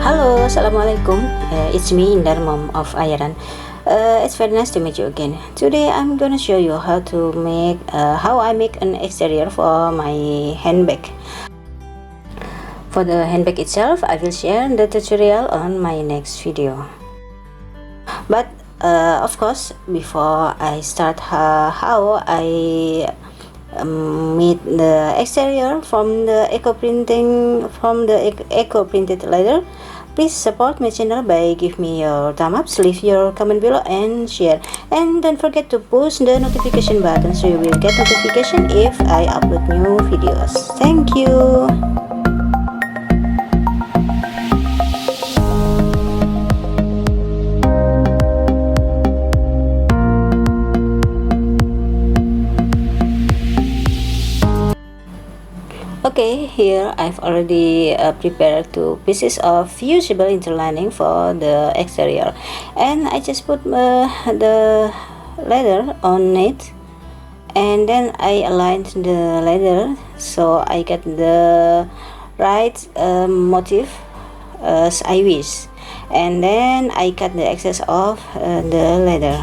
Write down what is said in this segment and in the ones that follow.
Halo, assalamualaikum. It's me, Indar, mom of Ayaran. It's very nice to meet you again. Today I'm gonna show you how I make an exterior for my handbag. For the handbag itself, I will share the tutorial on my next video. But of course, before I start how I made the exterior from the eco-printed leather, please support my channel by give me your thumb up, leave your comment below and share, and don't forget to push the notification button so you will get notification if I upload new videos. Thank you. Okay, here I've already prepared 2 pieces of fusible interlining for the exterior, and I just put the leather on it, and then I aligned the leather so I get the right motif as I wish, and then I cut the excess of the leather.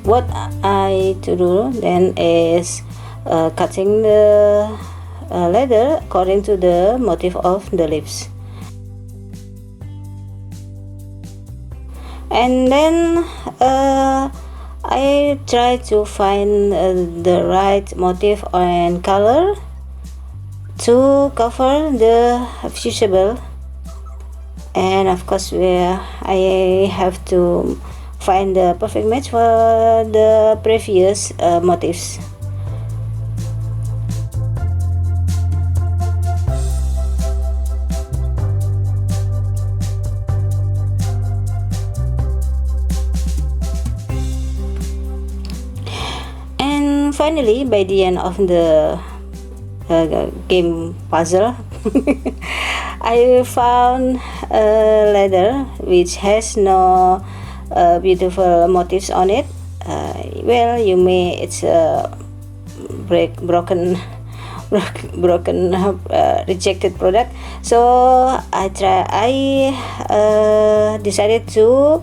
What I to do then is cutting the leather according to the motif of the leaves, and then I try to find the right motif and color to cover the fusible, and of course I have to find the perfect match for the previous motifs. And finally, by the end of the game puzzle, I found a leather which has no beautiful motifs on it. Well, you may it's a broken rejected product, so I decided to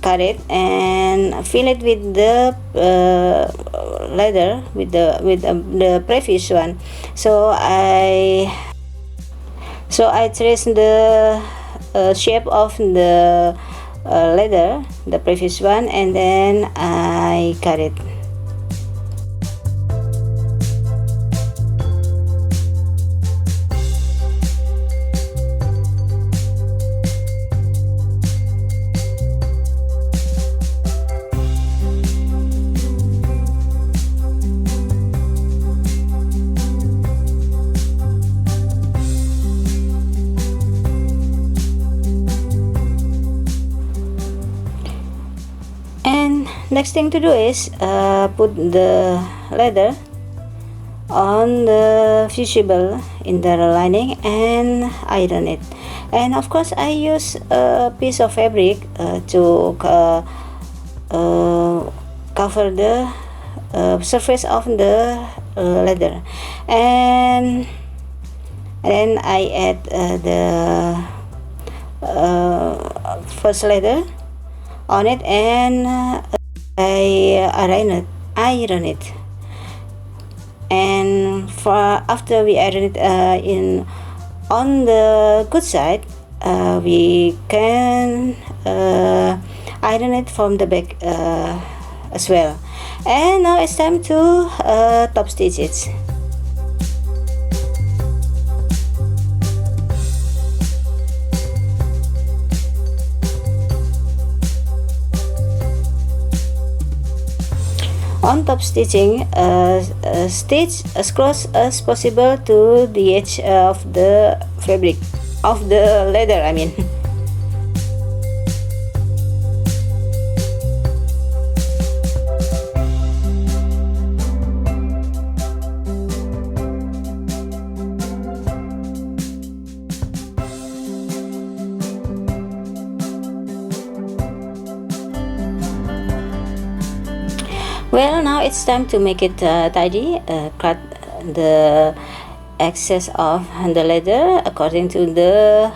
cut it and fill it with the leather with the previous one. So I traced the shape of the leather, the previous one, and then I cut it. Next thing to do is put the leather on the fusible in the lining and iron it. And of course I use a piece of fabric to cover the surface of the leather, and then I add the first leather on it, and I iron it, and after we iron it on the good side, we can iron it from the back as well. And now it's time to top stitch it. On top stitching, stitch as close as possible to the edge of the fabric, of the leather I mean. Well, now it's time to make it tidy. Cut the excess of the leather according to the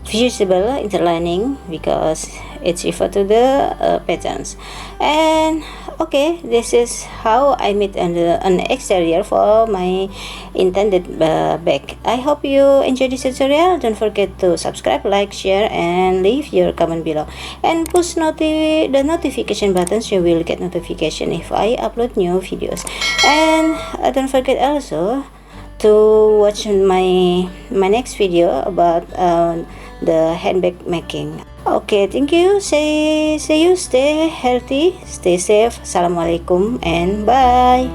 visible interlining, because it's referred to the patterns. And okay, this is how I made an exterior for my intended bag. I hope you enjoyed this tutorial. Don't forget to subscribe, like, share, and leave your comment below, and push the notification button so you will get notification if I upload new videos. And don't forget also to watch my next video about the handbag making. Okay, thank you. See you. Stay healthy, stay safe. Assalamualaikum and bye.